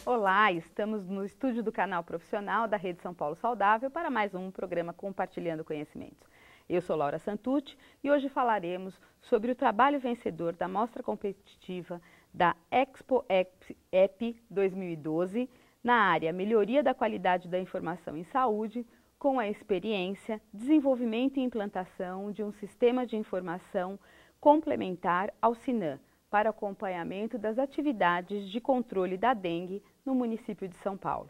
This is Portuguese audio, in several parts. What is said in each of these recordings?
Olá, estamos no estúdio do canal profissional da Rede São Paulo Saudável para mais um programa Compartilhando Conhecimentos. Eu sou Laura Santucci e hoje falaremos sobre o trabalho vencedor da mostra competitiva da Expo EP 2012 na área Melhoria da Qualidade da Informação em Saúde, com a experiência, desenvolvimento e implantação de um sistema de informação complementar ao SINAM, para acompanhamento das atividades de controle da dengue no município de São Paulo.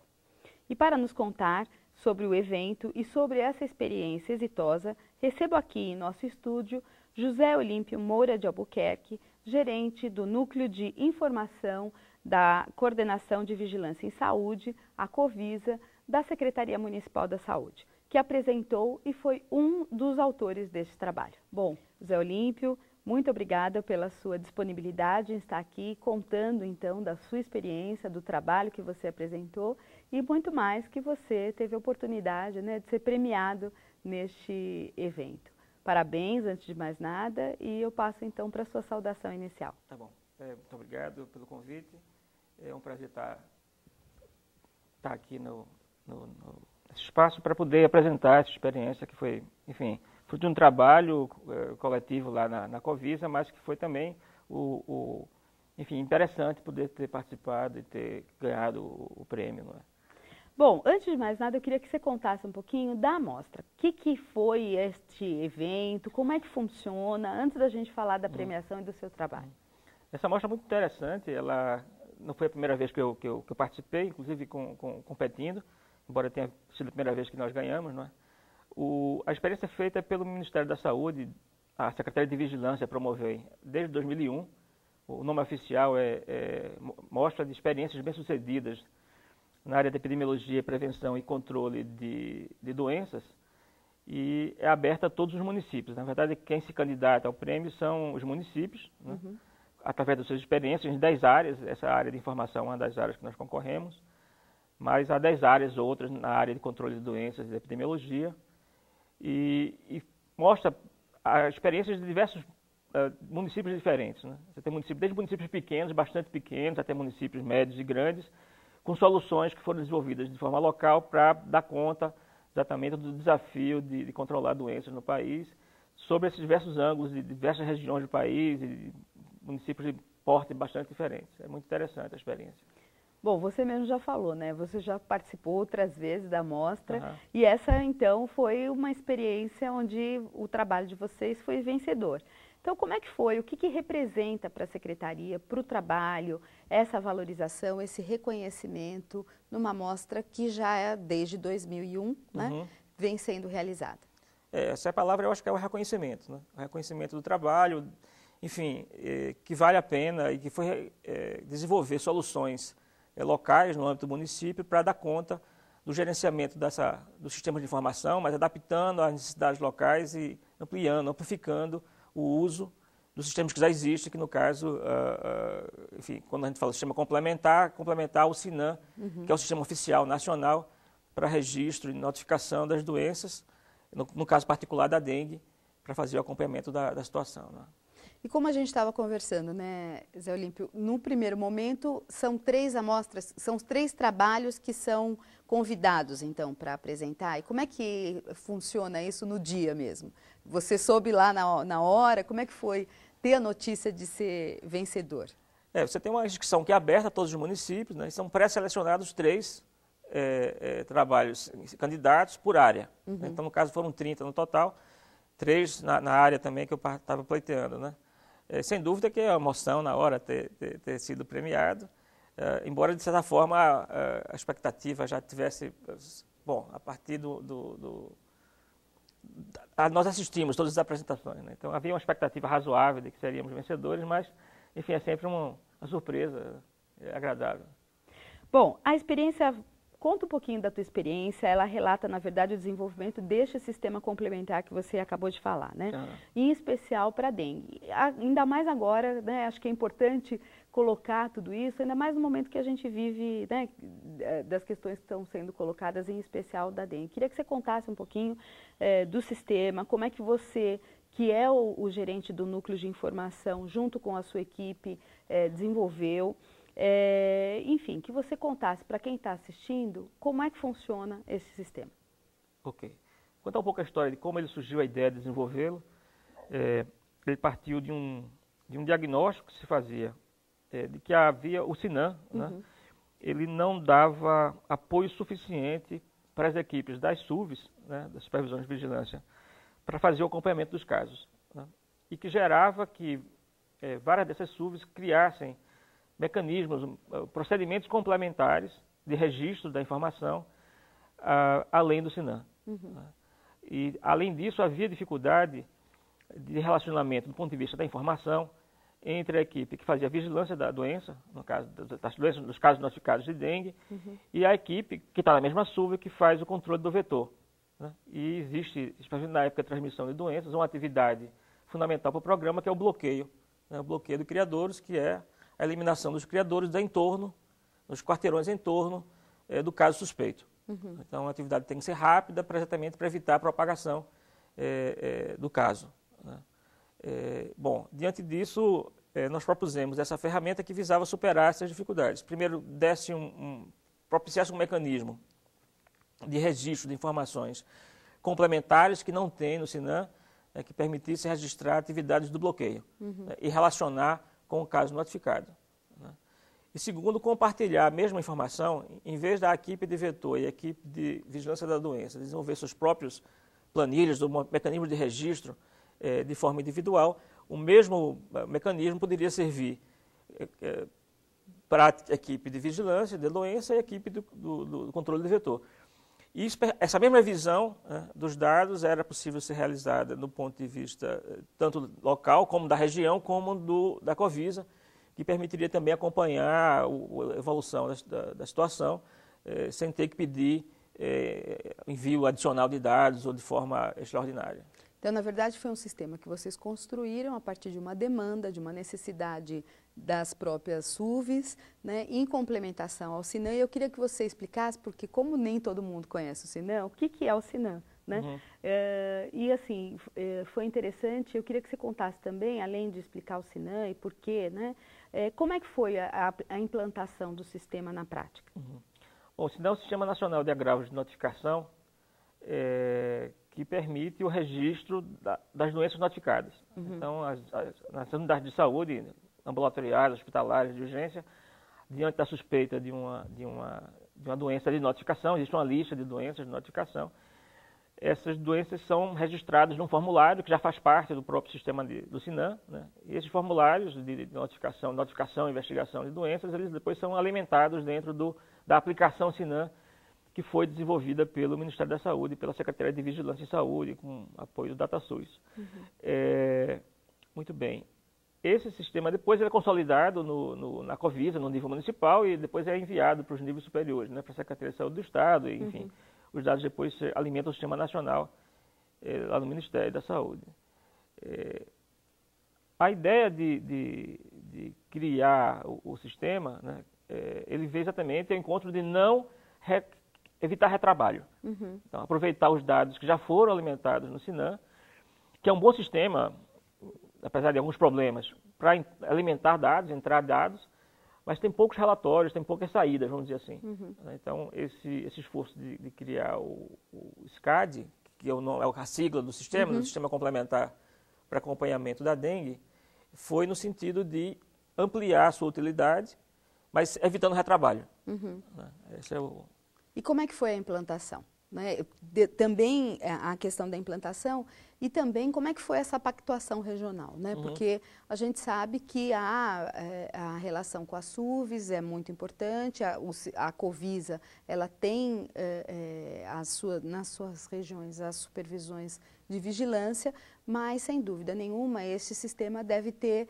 E para nos contar sobre o evento e sobre essa experiência exitosa, recebo aqui em nosso estúdio José Olímpio Moura de Albuquerque, gerente do Núcleo de Informação da Coordenação de Vigilância em Saúde, a Covisa, da Secretaria Municipal da Saúde, que apresentou e foi um dos autores deste trabalho. Bom, José Olímpio, muito obrigada pela sua disponibilidade em estar aqui contando então da sua experiência, do trabalho que você apresentou e muito mais que você teve a oportunidade, né, de ser premiado neste evento. Parabéns, antes de mais nada, e eu passo então para a sua saudação inicial. Tá bom. Muito obrigado pelo convite. É um prazer estar aqui nesse espaço para poder apresentar essa experiência que foi, enfim, fruto de um trabalho coletivo lá na Covisa, mas que foi também, enfim, interessante poder ter participado e ter ganhado o prêmio. Não é? Bom, antes de mais nada, eu queria que você contasse um pouquinho da amostra. O que foi este evento, como é que funciona, antes da gente falar da premiação e do seu trabalho. Essa amostra é muito interessante, ela não foi a primeira vez que eu participei, inclusive competindo, embora tenha sido a primeira vez que nós ganhamos, não é? A experiência é feita pelo Ministério da Saúde, a Secretaria de Vigilância promoveu desde 2001. O nome oficial é Mostra de Experiências Bem-Sucedidas na área de epidemiologia, prevenção e controle de doenças, e é aberta a todos os municípios. Na verdade, quem se candidata ao prêmio são os municípios, né? Através das suas experiências em 10 áreas. Essa área de informação é uma das áreas que nós concorremos, mas há 10 áreas outras na área de controle de doenças e de epidemiologia, e mostra as experiências de diversos municípios diferentes. Né? Você tem desde municípios pequenos, bastante pequenos, até municípios médios e grandes, com soluções que foram desenvolvidas de forma local para dar conta exatamente do desafio de controlar doenças no país, sobre esses diversos ângulos de diversas regiões do país e municípios de porte bastante diferentes. É muito interessante a experiência. Bom, você mesmo já falou, né? Você já participou outras vezes da mostra e essa, então, foi uma experiência onde o trabalho de vocês foi vencedor. Então, como é que foi? O que representa para a Secretaria, para o trabalho, essa valorização, esse reconhecimento numa mostra que já é desde 2001, né? Vem sendo realizada? Essa palavra eu acho que é o reconhecimento, né? O reconhecimento do trabalho, enfim, que vale a pena e que foi desenvolver soluções locais no âmbito do município para dar conta do gerenciamento do sistema de informação, mas adaptando às necessidades locais e amplificando o uso dos sistemas que já existem, que no caso, enfim, quando a gente fala sistema complementar o SINAM, que é o sistema oficial nacional para registro e notificação das doenças, no caso particular da dengue, para fazer o acompanhamento da situação. Né? E como a gente estava conversando, né, Zé Olímpio, no primeiro momento são 3 amostras, são 3 trabalhos que são convidados, então, para apresentar. E como é que funciona isso no dia mesmo? Você soube lá na hora, como é que foi ter a notícia de ser vencedor? Você tem uma inscrição que é aberta a todos os municípios, né, e são pré-selecionados 3 trabalhos candidatos por área. Né? Então, no caso, foram 30 no total, 3 na área também que eu estava pleiteando, né? Sem dúvida que é uma emoção na hora ter sido premiado, embora de certa forma a expectativa já tivesse, bom, a partir nós assistimos todas as apresentações, né? Então havia uma expectativa razoável de que seríamos vencedores, mas enfim, é sempre uma surpresa agradável. Bom, a experiência conta um pouquinho da tua experiência. Ela relata, na verdade, o desenvolvimento deste sistema complementar que você acabou de falar, né? Em especial para a dengue. Ainda mais agora, né? Acho que é importante colocar tudo isso, ainda mais no momento que a gente vive, né? Das questões que estão sendo colocadas, em especial da dengue. Queria que você contasse um pouquinho do sistema, como é que você, que é o gerente do núcleo de informação, junto com a sua equipe, desenvolveu. Enfim, que você contasse para quem está assistindo como é que funciona esse sistema. Ok. Contar um pouco a história de como ele surgiu a ideia de desenvolvê-lo. Ele partiu de um diagnóstico que se fazia, de que havia o SINAM, né? Ele não dava apoio suficiente para as equipes das SUVs, né, das supervisões de vigilância, para fazer o acompanhamento dos casos, né? E que gerava que várias dessas SUVs criassem mecanismos, procedimentos complementares de registro da informação, além do SINAM. E, além disso, havia dificuldade de relacionamento do ponto de vista da informação entre a equipe que fazia a vigilância da doença, no caso das doenças, dos casos notificados de dengue, e a equipe que está na mesma SUV que faz o controle do vetor, né? E existe, especialmente na época da transmissão de doenças, uma atividade fundamental para o programa, que é o bloqueio, né? O bloqueio de criadores, que é a eliminação dos criadores nos quarteirões em torno do caso suspeito. Então, a atividade tem que ser rápida, exatamente para evitar a propagação do caso, né? Bom, diante disso, nós propusemos essa ferramenta que visava superar essas dificuldades. Primeiro, propiciasse um mecanismo de registro de informações complementares que não tem no SINAM, que permitisse registrar atividades do bloqueio, e relacionar com o caso notificado, né? E segundo, compartilhar a mesma informação, em vez da equipe de vetor e a equipe de vigilância da doença desenvolver seus próprios planilhas, mecanismos de registro de forma individual, o mesmo mecanismo poderia servir para a equipe de vigilância da doença e a equipe do controle do vetor. E essa mesma visão, né, dos dados era possível ser realizada do ponto de vista tanto local, como da região, como da Covisa, que permitiria também acompanhar a evolução da situação, sem ter que pedir envio adicional de dados ou de forma extraordinária. Então, na verdade, foi um sistema que vocês construíram a partir de uma demanda, de uma necessidade das próprias SUVs, né, em complementação ao SINAM. E eu queria que você explicasse, porque como nem todo mundo conhece o SINAM, o que é o SINAM, né? E assim, foi interessante, eu queria que você contasse também, além de explicar o SINAM e por quê, né, como é que foi a implantação do sistema na prática? Bom, o SINAM é o Sistema Nacional de Agravos de Notificação, que permite o registro das doenças notificadas. Então, nas unidades de saúde, ambulatoriais, hospitalares, de urgência, diante da suspeita de uma doença de notificação, existe uma lista de doenças de notificação. Essas doenças são registradas num formulário que já faz parte do próprio sistema do SINAM, né? E esses formulários de notificação e investigação de doenças, eles depois são alimentados dentro da aplicação SINAM, que foi desenvolvida pelo Ministério da Saúde, pela Secretaria de Vigilância em Saúde, com apoio do DataSUS. Muito bem. Esse sistema depois é consolidado na Covisa, no nível municipal, e depois é enviado para os níveis superiores, né, para a Secretaria de Saúde do Estado, e, enfim, os dados depois alimentam o sistema nacional lá no Ministério da Saúde. A ideia de criar o sistema, né, ele veio exatamente ao encontro de não evitar retrabalho. Então, aproveitar os dados que já foram alimentados no SINAM, que é um bom sistema, apesar de alguns problemas, para alimentar dados, entrar dados, mas tem poucos relatórios, tem poucas saídas, vamos dizer assim. Então, esse esforço de criar o SCAD, que é a sigla do sistema, do Sistema Complementar para Acompanhamento da Dengue, foi no sentido de ampliar a sua utilidade, mas evitando retrabalho. Esse é o... E como é que foi a implantação? Né? Também a questão da implantação e também como é que foi essa pactuação regional, né? Porque a gente sabe que a relação com as SUVs é muito importante, a Covisa ela tem nas suas regiões as supervisões de vigilância, mas sem dúvida nenhuma esse sistema deve ter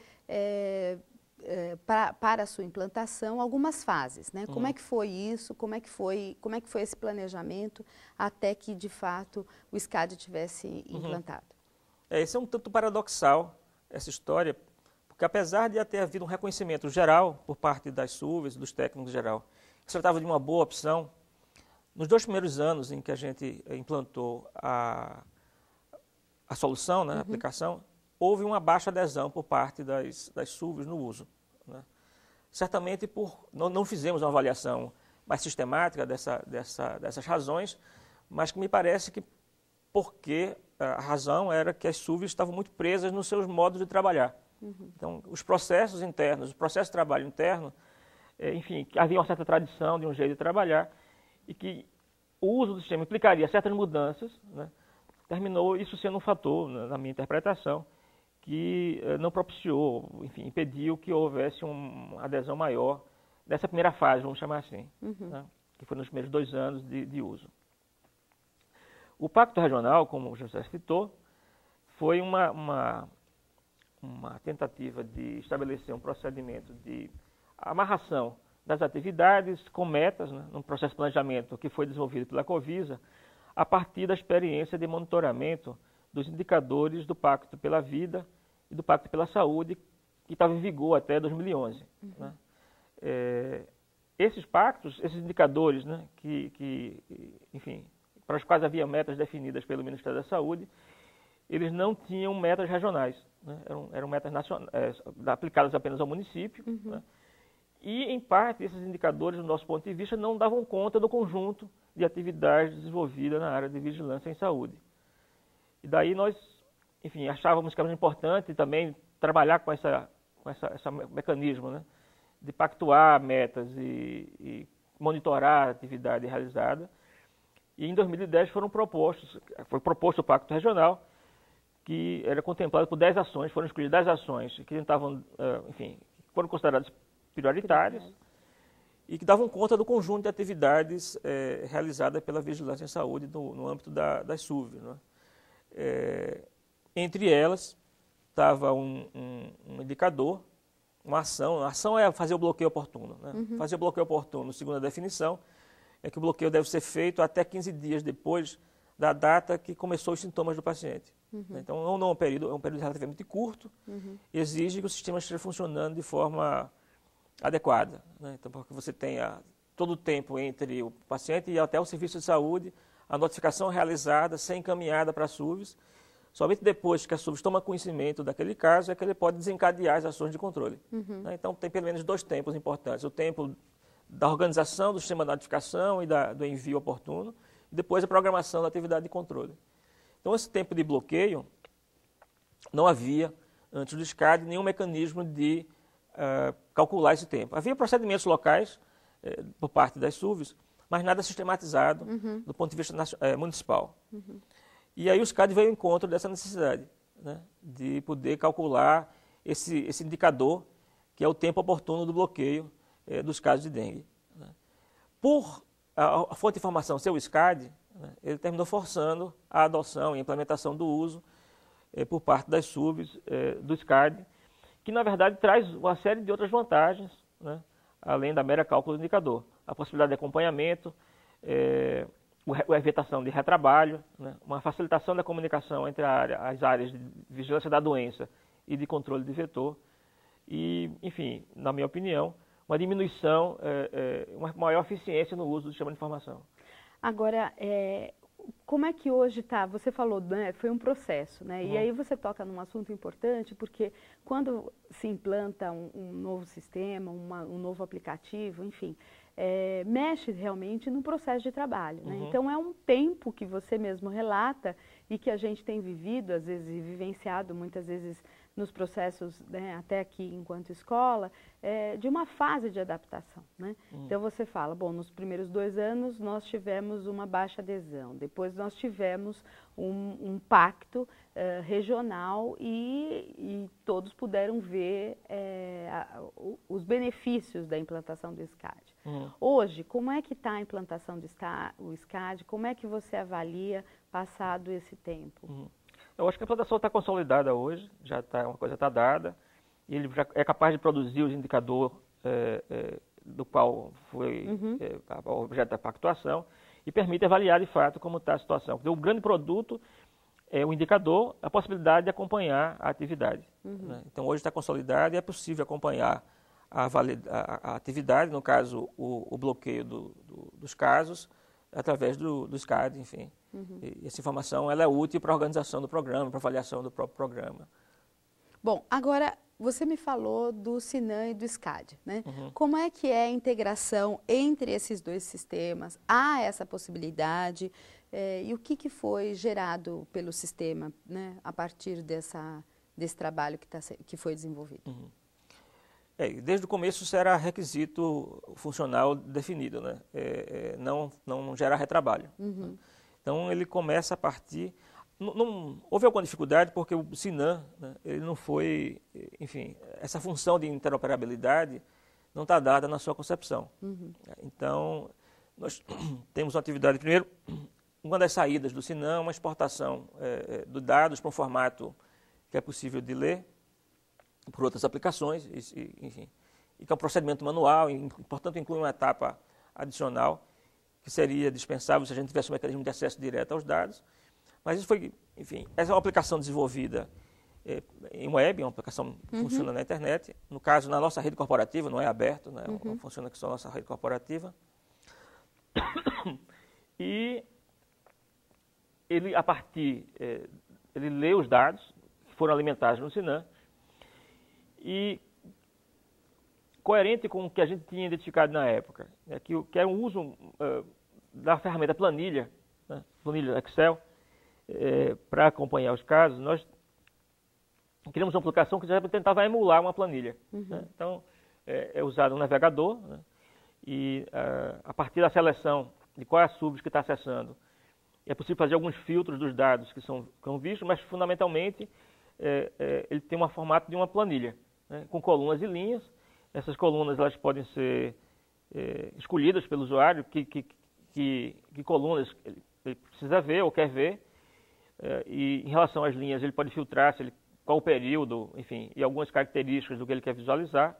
para a sua implantação algumas fases, né? Como é que foi isso, como é que foi esse planejamento até que, de fato, o SCAD tivesse implantado? Esse é um tanto paradoxal, essa história, porque apesar de ter havido um reconhecimento geral por parte das SUVs, dos técnicos em geral, que se tratava de uma boa opção, nos 2 primeiros anos em que a gente implantou a solução, né, a aplicação, houve uma baixa adesão por parte das SUVs no uso, né? Certamente não fizemos uma avaliação mais sistemática dessas razões, mas que me parece que porque a razão era que as SUVs estavam muito presas nos seus modos de trabalhar. Então, os processos internos, os processos de trabalho interno, enfim, havia uma certa tradição de um jeito de trabalhar e que o uso do sistema implicaria certas mudanças, né? Terminou isso sendo um fator, na minha interpretação, que não propiciou, enfim, impediu que houvesse uma adesão maior nessa primeira fase, vamos chamar assim, né? Que foi nos primeiros 2 anos de uso. O Pacto Regional, como o José citou, foi uma tentativa de estabelecer um procedimento de amarração das atividades com metas, né, num processo de planejamento que foi desenvolvido pela Covisa, a partir da experiência de monitoramento dos indicadores do Pacto pela Vida e do Pacto pela Saúde, que estava em vigor até 2011. Né? Esses pactos, esses indicadores, né, enfim, para os quais havia metas definidas pelo Ministério da Saúde, eles não tinham metas regionais, né? Eram metas aplicadas apenas ao município, né? E, em parte, esses indicadores, do nosso ponto de vista, não davam conta do conjunto de atividades desenvolvidas na área de vigilância em saúde. E daí nós, enfim, achávamos que era importante também trabalhar com esse mecanismo, né, de pactuar metas e monitorar a atividade realizada. E em 2010 foi proposto o Pacto Regional, que era contemplado por 10 ações, foram escolhidas 10 ações que tentavam, enfim, foram consideradas prioritárias e que davam conta do conjunto de atividades realizadas pela vigilância em saúde no âmbito das SUV. Né? Entre elas estava um indicador, uma ação. A ação é fazer o bloqueio oportuno. Né? Fazer o bloqueio oportuno, segundo a definição, é que o bloqueio deve ser feito até 15 dias depois da data que começou os sintomas do paciente. Então, não é um período relativamente curto, exige que o sistema esteja funcionando de forma adequada. Né? Então, porque você tenha todo o tempo entre o paciente e até o serviço de saúde, a notificação realizada, ser encaminhada para as SUVs. Somente depois que a SUVs toma conhecimento daquele caso é que ele pode desencadear as ações de controle. Né? Então, tem pelo menos 2 tempos importantes. O tempo da organização do sistema de notificação e do envio oportuno, e depois a programação da atividade de controle. Então, esse tempo de bloqueio, não havia, antes do SCAD, nenhum mecanismo de calcular esse tempo. Havia procedimentos locais, por parte das SUVs, mas nada sistematizado do ponto de vista municipal. E aí o SCAD veio ao encontro dessa necessidade, né, de poder calcular esse indicador, que é o tempo oportuno do bloqueio dos casos de dengue. Né. Por a fonte de informação ser o SCAD, né, ele terminou forçando a adoção e implementação do uso por parte das SUVs do SCAD, que na verdade traz uma série de outras vantagens, né, além da mera cálculo do indicador. A possibilidade de acompanhamento, a evitação de retrabalho, né, uma facilitação da comunicação entre as áreas de vigilância da doença e de controle de vetor e, enfim, na minha opinião, uma diminuição, uma maior eficiência no uso do sistema de informação. Agora, como é que hoje está? Você falou, né, foi um processo, né? E aí você toca num assunto importante, porque quando se implanta um novo sistema, um novo aplicativo, enfim, mexe realmente no processo de trabalho, né? Então é um tempo que você mesmo relata e que a gente tem vivido, às vezes, e vivenciado muitas vezes nos processos, né, até aqui enquanto escola, de uma fase de adaptação, né? Então você fala, bom, nos primeiros 2 anos nós tivemos uma baixa adesão, depois nós tivemos um pacto regional e todos puderam ver os benefícios da implantação do SCAD. Hoje, como é que está a implantação do SCAD? Como é que você avalia passado esse tempo? Eu acho que a implantação está consolidada hoje, uma coisa está dada, e ele já é capaz de produzir os indicadores do qual foi o objeto da pactuação, e permite avaliar de fato como está a situação. Porque o grande produto é o indicador, a possibilidade de acompanhar a atividade. Né? Então, hoje está consolidado e é possível acompanhar a atividade, no caso, o bloqueio dos casos, através do SCAD, enfim. E essa informação ela é útil para a organização do programa, para a avaliação do próprio programa. Bom, agora você me falou do SINAM e do SCAD, né? Como é que é a integração entre esses dois sistemas? Há essa possibilidade? E o que foi gerado pelo sistema, né, a partir desse trabalho que foi desenvolvido? Desde o começo isso era requisito funcional definido, né? Não gerar retrabalho. Então ele começa a partir... houve alguma dificuldade porque o SINAM, né, ele não foi... Enfim, essa função de interoperabilidade não está dada na sua concepção. Então, nós temos uma atividade, primeiro, uma das saídas do SINAM é uma exportação de dados para um formato que é possível de ler, por outras aplicações, enfim, e que é um procedimento manual, e, portanto, inclui uma etapa adicional que seria dispensável se a gente tivesse um mecanismo de acesso direto aos dados. Mas isso foi, enfim, essa é uma aplicação desenvolvida em web, é uma aplicação que funciona na internet. No caso, na nossa rede corporativa, não é aberto, né? Funciona aqui só na nossa rede corporativa. E ele, a partir, ele lê os dados que foram alimentados no SINAM, e coerente com o que a gente tinha identificado na época, que é o uso da ferramenta planilha, né, planilha Excel, para acompanhar os casos. Nós criamos uma aplicação que já tentava emular uma planilha. Né? Então, é usado um navegador, né, e a partir da seleção de qual é a subs que está acessando, é possível fazer alguns filtros dos dados que são vistos, mas fundamentalmente ele tem um formato de uma planilha, né, com colunas e linhas. Essas colunas elas podem ser escolhidas pelo usuário, que colunas ele precisa ver ou quer ver, e em relação às linhas ele pode filtrar qual o período, enfim, e algumas características do que ele quer visualizar.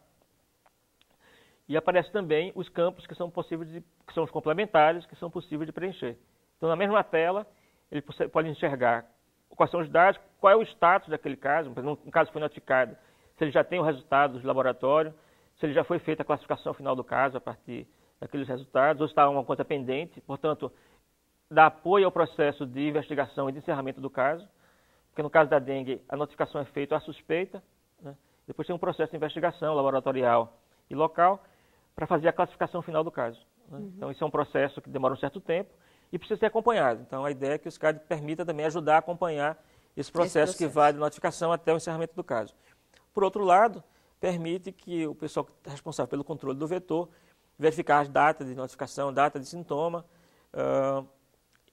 E aparece também os campos que são possíveis, que são os complementares, que são possíveis de preencher. Então, na mesma tela, ele pode enxergar quais são os dados, qual é o status daquele caso, no caso foi notificado, se ele já tem o resultado do laboratório, se ele já foi feita a classificação final do caso a partir daqueles resultados, ou se está uma conta pendente, portanto, dá apoio ao processo de investigação e de encerramento do caso, porque no caso da dengue, a notificação é feita à suspeita, né? Depois tem um processo de investigação laboratorial e local para fazer a classificação final do caso. Né? Então, isso é um processo que demora um certo tempo e precisa ser acompanhado. Então, a ideia é que o SCAD permita também ajudar a acompanhar esse processo que vai de notificação até o encerramento do caso. Por outro lado, permite que o pessoal responsável pelo controle do vetor verificar as datas de notificação, data de sintoma,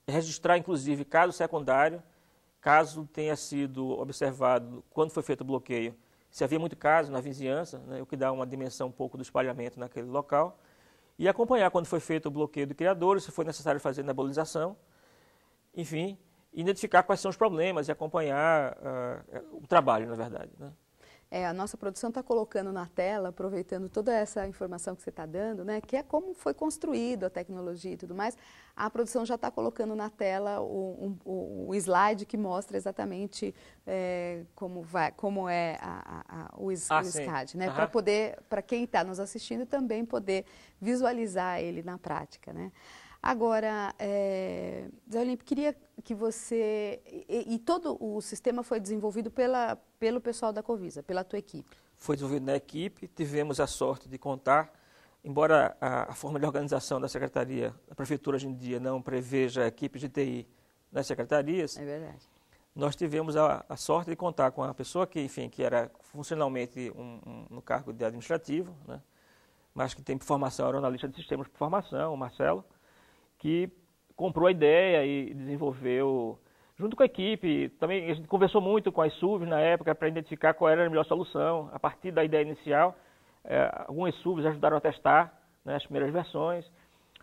registrar, inclusive, caso secundário, caso tenha sido observado, quando foi feito o bloqueio, se havia muito caso na vizinhança, né, o que dá uma dimensão um pouco do espalhamento naquele local, e acompanhar quando foi feito o bloqueio do criador, se foi necessário fazer nebulização, enfim, identificar quais são os problemas e acompanhar o trabalho, na verdade, né? A nossa produção está colocando na tela, aproveitando toda essa informação que você está dando, né, que é como foi construída a tecnologia e tudo mais. A produção já está colocando na tela o slide que mostra exatamente como é o SCAD, né, para quem está nos assistindo também poder visualizar ele na prática, né. Agora, Zé Olímpio, queria que você... E todo o sistema foi desenvolvido pelo pessoal da Covisa, pela tua equipe? Foi desenvolvido na equipe, tivemos a sorte de contar, embora a forma de organização da Secretaria, a Prefeitura hoje em dia não preveja equipes de TI nas secretarias. É verdade. Nós tivemos a sorte de contar com a pessoa que, enfim, que era funcionalmente no cargo de administrativo, né, mas que tem formação, era analista de sistemas por formação, o Marcelo, que comprou a ideia e desenvolveu, junto com a equipe. Também a gente conversou muito com as SUVs na época para identificar qual era a melhor solução. A partir da ideia inicial, algumas SUVs ajudaram a testar, né, as primeiras versões.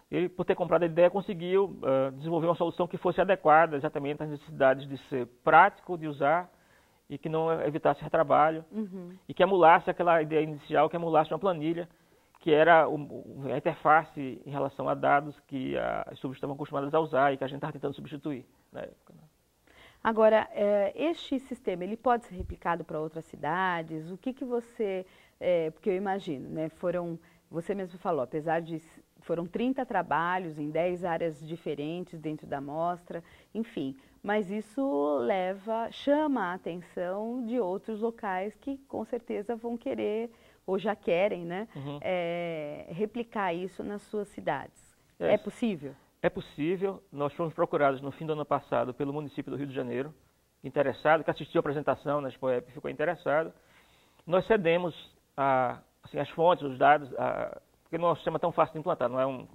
Ele, por ter comprado a ideia, conseguiu desenvolver uma solução que fosse adequada exatamente às necessidades de ser prático de usar e que não evitasse retrabalho, e que emulasse aquela ideia inicial, que emulasse uma planilha, que era a interface em relação a dados que as SUVs estavam acostumadas a usar e que a gente estava tentando substituir na época. Né? Agora, este sistema, ele pode ser replicado para outras cidades? O que você... porque eu imagino, né, você mesmo falou, apesar de... Foram 30 trabalhos em 10 áreas diferentes dentro da mostra, enfim. Mas isso chama a atenção de outros locais que com certeza vão querer, ou já querem, né, replicar isso nas suas cidades. É possível? É possível. Nós fomos procurados no fim do ano passado pelo município do Rio de Janeiro, interessado, que assistiu a apresentação na Expoep, ficou interessado. Nós cedemos as fontes, os dados, porque não é um sistema tão fácil de implantar, não é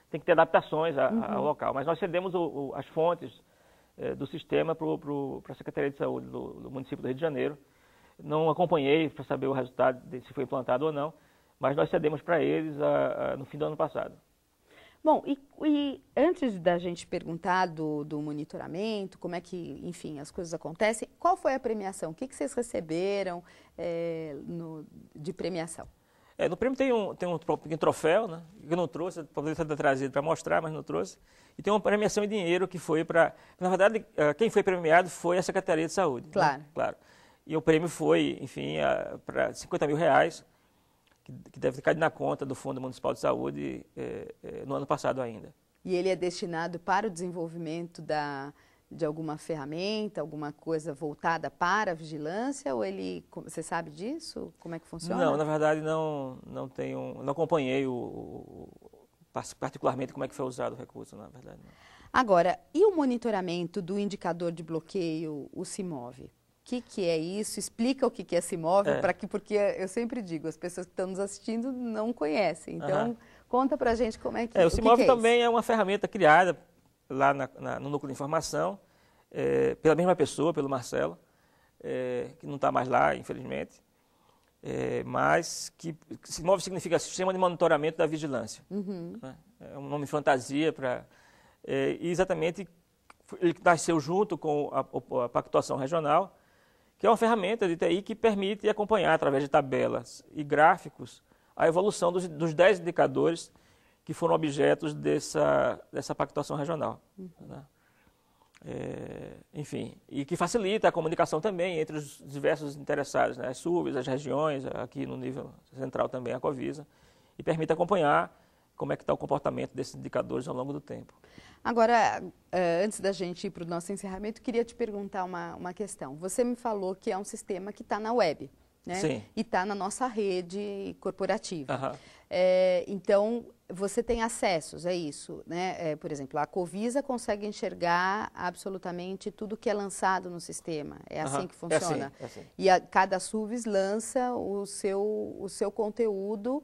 tem que ter adaptações ao local. Mas nós cedemos as fontes do sistema para a Secretaria de Saúde do município do Rio de Janeiro. Não acompanhei para saber o resultado, se foi implantado ou não, mas nós cedemos para eles no fim do ano passado. Bom, e antes da gente perguntar do monitoramento, como é que, enfim, as coisas acontecem, qual foi a premiação? O que vocês receberam de premiação? No prêmio tem um pequeno troféu, né, que eu não trouxe, poderia ter trazido para mostrar, mas não trouxe. E tem uma premiação em dinheiro que foi para... Na verdade, quem foi premiado foi a Secretaria de Saúde. Claro. Né? Claro. E o prêmio foi, enfim, para R$50 mil, que deve ter caído na conta do Fundo Municipal de Saúde no ano passado ainda. E ele é destinado para o desenvolvimento de alguma ferramenta, alguma coisa voltada para a vigilância, ou você sabe disso? Como é que funciona? Não, na verdade não acompanhei particularmente como é que foi usado o recurso, na verdade. Não. Agora, e o monitoramento do indicador de bloqueio, o CIMOV? O que é isso? Explica o que é CIMOV, porque eu sempre digo, as pessoas que estão nos assistindo não conhecem. Então, conta pra gente como é que o CIMOV também é uma ferramenta criada lá no núcleo de informação, pela mesma pessoa, pelo Marcelo, que não está mais lá, infelizmente, mas que CIMOV significa Sistema de Monitoramento da Vigilância. Né? É um nome fantasia para... e exatamente ele nasceu junto com a Pactuação Regional, que é uma ferramenta de TI que permite acompanhar, através de tabelas e gráficos, a evolução dos 10 indicadores que foram objetos dessa pactuação regional. Né? Enfim, e que facilita a comunicação também entre os diversos interessados, né? As SUVs, as regiões, aqui no nível central também a Covisa, e permite acompanhar como é que está o comportamento desses indicadores ao longo do tempo. Agora, antes da gente ir para o nosso encerramento, queria te perguntar uma questão. Você me falou que é um sistema que está na web, né? Sim. E está na nossa rede corporativa. Uhum. Então, você tem acessos, é isso, né? Por exemplo, a Covisa consegue enxergar absolutamente tudo que é lançado no sistema. É assim que funciona? É assim. E cada SUVs lança o seu conteúdo,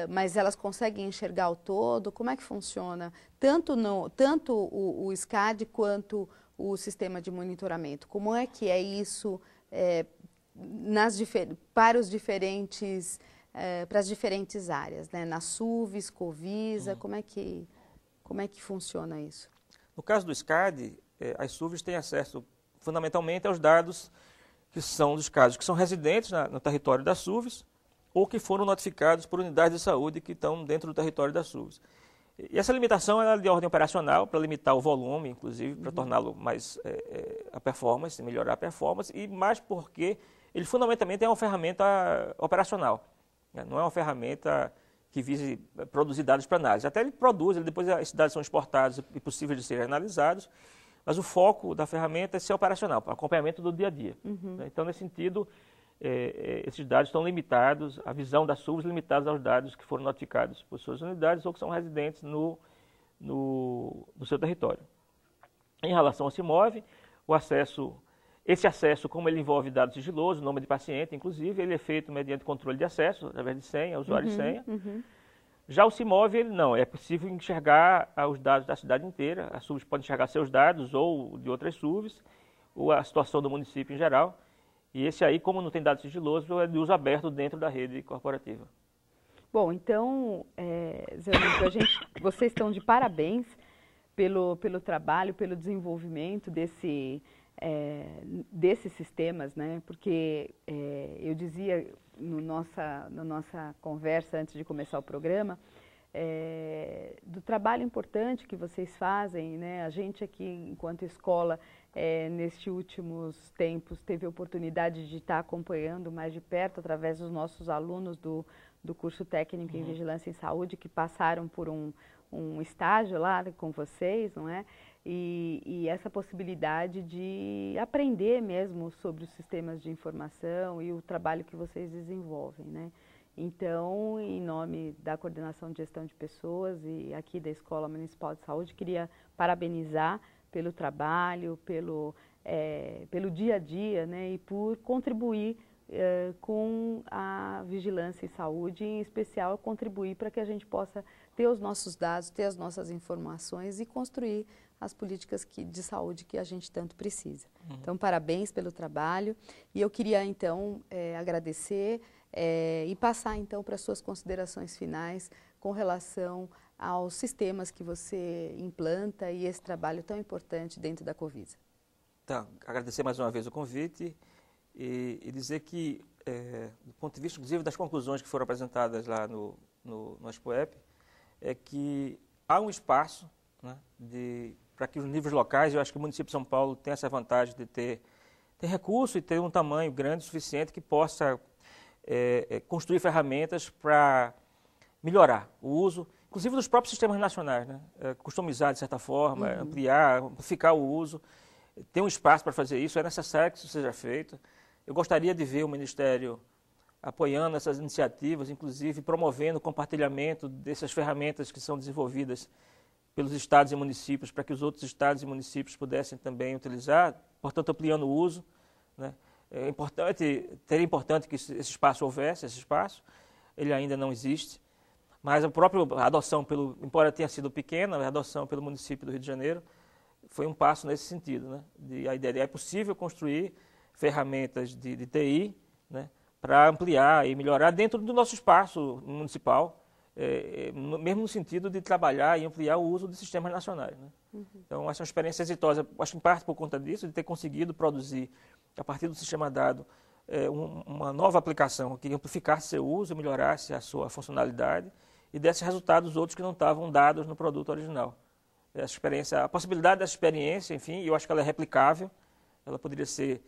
mas elas conseguem enxergar o todo? Como é que funciona? Tanto o SCAD quanto o sistema de monitoramento. Como é que é isso para as diferentes áreas, né? Nas SUVs, Covisa, como é que funciona isso? No caso do SCAD, as SUVs têm acesso fundamentalmente aos dados que são dos casos que são residentes no território das SUVs, ou que foram notificados por unidades de saúde que estão dentro do território das SUVs. E essa limitação é de ordem operacional, para limitar o volume, inclusive, para torná-lo mais a performance, melhorar a performance, e mais porque ele fundamentalmente é uma ferramenta operacional. Não é uma ferramenta que vise produzir dados para análise. Até ele produz, depois esses dados são exportados e possíveis de serem analisados, mas o foco da ferramenta é ser operacional, para acompanhamento do dia a dia. Então, nesse sentido, esses dados estão limitados, a visão das SUVs limitada aos dados que foram notificados por suas unidades ou que são residentes no seu território. Em relação ao CIMOV, esse acesso, como ele envolve dados sigilosos, nome de paciente, inclusive, ele é feito mediante controle de acesso, através de senha, usuário e senha. Já o CIMOV, é possível enxergar os dados da cidade inteira, as SUVs podem enxergar seus dados ou de outras SUVs, ou a situação do município em geral. E esse aí, como não tem dados sigilosos, é de uso aberto dentro da rede corporativa. Bom, então, Zé Olímpio, vocês estão de parabéns pelo trabalho, pelo desenvolvimento desse desses sistemas, né? Porque eu dizia na nossa conversa antes de começar o programa, do trabalho importante que vocês fazem, né? A gente aqui, enquanto escola, nestes últimos tempos, teve a oportunidade de estar acompanhando mais de perto, através dos nossos alunos do curso técnico em Vigilância em Saúde, que passaram por um estágio lá com vocês, não é? E essa possibilidade de aprender mesmo sobre os sistemas de informação e o trabalho que vocês desenvolvem, né? Então, em nome da Coordenação de Gestão de Pessoas e aqui da Escola Municipal de Saúde, queria parabenizar pelo trabalho, pelo dia a dia, né? E por contribuir com a vigilância em saúde, em especial contribuir para que a gente possa ter os nossos dados, ter as nossas informações e construir as políticas de saúde que a gente tanto precisa. Então, parabéns pelo trabalho e eu queria, então, agradecer e passar, então, para as suas considerações finais com relação aos sistemas que você implanta e esse trabalho tão importante dentro da Covisa. Então, agradecer mais uma vez o convite e dizer que, do ponto de vista, inclusive, das conclusões que foram apresentadas lá no Expoep, é que há um espaço, né, para que os níveis locais, eu acho que o município de São Paulo tem essa vantagem de ter recurso e ter um tamanho grande o suficiente que possa construir ferramentas para melhorar o uso, inclusive dos próprios sistemas nacionais, né? Customizar de certa forma, ampliar, amplificar o uso. Tem um espaço para fazer isso, é necessário que isso seja feito. Eu gostaria de ver o Ministério apoiando essas iniciativas, inclusive promovendo o compartilhamento dessas ferramentas que são desenvolvidas pelos estados e municípios, para que os outros estados e municípios pudessem também utilizar, portanto, ampliando o uso, né? Seria importante que esse espaço houvesse, esse espaço, ele ainda não existe, mas a própria adoção, embora tenha sido pequena, a adoção pelo município do Rio de Janeiro foi um passo nesse sentido, né? A ideia é possível construir ferramentas de TI, né, para ampliar e melhorar dentro do nosso espaço municipal, mesmo no sentido de trabalhar e ampliar o uso de sistemas nacionais, né? Então, essa é uma experiência exitosa, acho que em parte por conta disso, de ter conseguido produzir, a partir do sistema dado, uma nova aplicação que amplificasse seu uso, melhorasse a sua funcionalidade e desse resultados outros que não estavam dados no produto original. Essa experiência, a possibilidade dessa experiência, enfim, eu acho que ela é replicável, ela poderia ser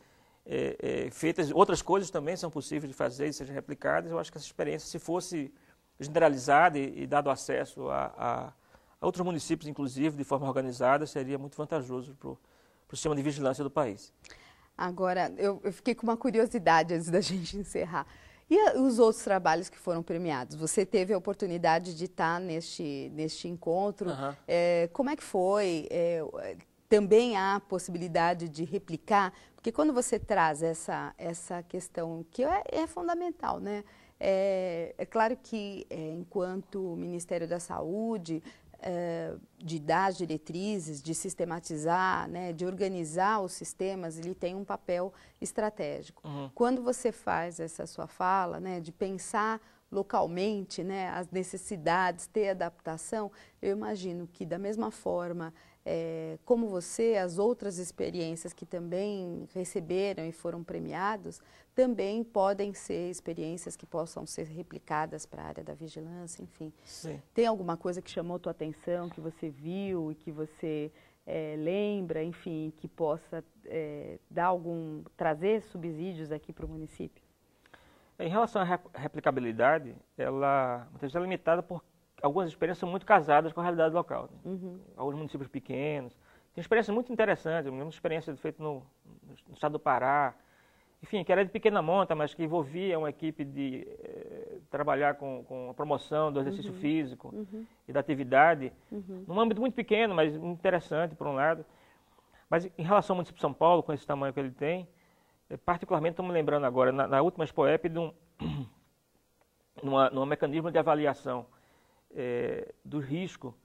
feita, outras coisas também são possíveis de fazer e sejam replicadas. Eu acho que essa experiência, se fosse generalizada e dado acesso a outros municípios, inclusive, de forma organizada, seria muito vantajoso para o sistema de vigilância do país. Agora, eu fiquei com uma curiosidade antes da gente encerrar. E os outros trabalhos que foram premiados? Você teve a oportunidade de estar neste encontro. Como é que foi? Também há possibilidade de replicar? Porque quando você traz essa questão, que é fundamental, né? É claro que, enquanto Ministério da Saúde, de dar as diretrizes, de sistematizar, né, de organizar os sistemas, ele tem um papel estratégico. Quando você faz essa sua fala, né, de pensar localmente, né, as necessidades, ter adaptação, eu imagino que da mesma forma, como você, as outras experiências que também receberam e foram premiados, também podem ser experiências que possam ser replicadas para a área da vigilância, enfim. Sim. Tem alguma coisa que chamou a tua atenção, que você viu e que você lembra, enfim, que possa trazer subsídios aqui para o município? Em relação à replicabilidade, ela muitas vezes é limitada por algumas experiências são muito casadas com a realidade local, né? Alguns municípios pequenos. Tem experiências muito interessantes, uma experiência feita no estado do Pará, enfim, que era de pequena monta, mas que envolvia uma equipe de trabalhar com a promoção do exercício físico e da atividade, num âmbito muito pequeno, mas interessante, por um lado. Mas em relação ao município de São Paulo, com esse tamanho que ele tem, particularmente, estou me lembrando agora, na última Expoep, num mecanismo de avaliação do risco,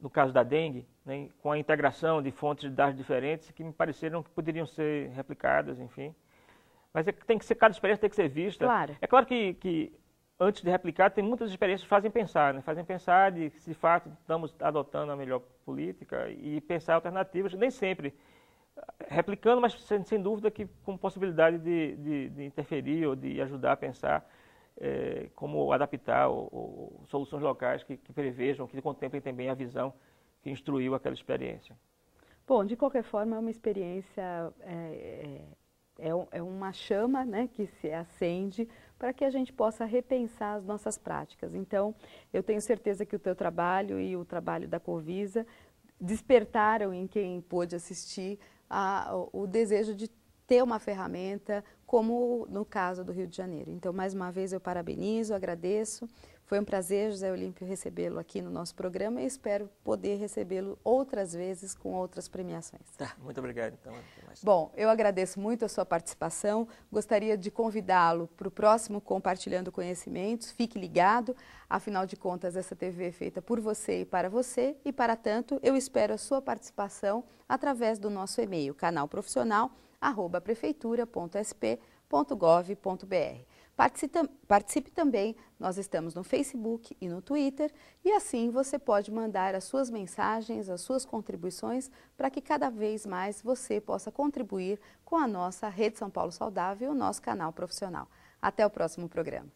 no caso da dengue, né, com a integração de fontes de dados diferentes que me pareceram que poderiam ser replicadas, enfim. Mas cada experiência tem que ser vista. Claro. É claro que antes de replicar, tem muitas experiências que fazem pensar, né? Fazem pensar se de fato estamos adotando a melhor política e pensar alternativas. Nem sempre replicando, mas sem dúvida que com possibilidade de interferir ou de ajudar a pensar como adaptar soluções locais que prevejam, que contemplem também a visão que instruiu aquela experiência. Bom, de qualquer forma, é uma experiência, é uma chama, né, que se acende para que a gente possa repensar as nossas práticas. Então, eu tenho certeza que o teu trabalho e o trabalho da Covisa despertaram em quem pôde assistir o desejo de ter uma ferramenta, como no caso do Rio de Janeiro. Então, mais uma vez, eu parabenizo, agradeço. Foi um prazer, José Olímpio, recebê-lo aqui no nosso programa e espero poder recebê-lo outras vezes com outras premiações. Tá, muito obrigado. Então, bom, eu agradeço muito a sua participação. Gostaria de convidá-lo para o próximo Compartilhando Conhecimentos. Fique ligado, afinal de contas, essa TV é feita por você e, para tanto, eu espero a sua participação através do nosso e-mail, canalprofissional@prefeitura.sp.gov.br. Participe também, nós estamos no Facebook e no Twitter e assim você pode mandar as suas mensagens, as suas contribuições para que cada vez mais você possa contribuir com a nossa Rede São Paulo Saudável e o nosso canal profissional. Até o próximo programa.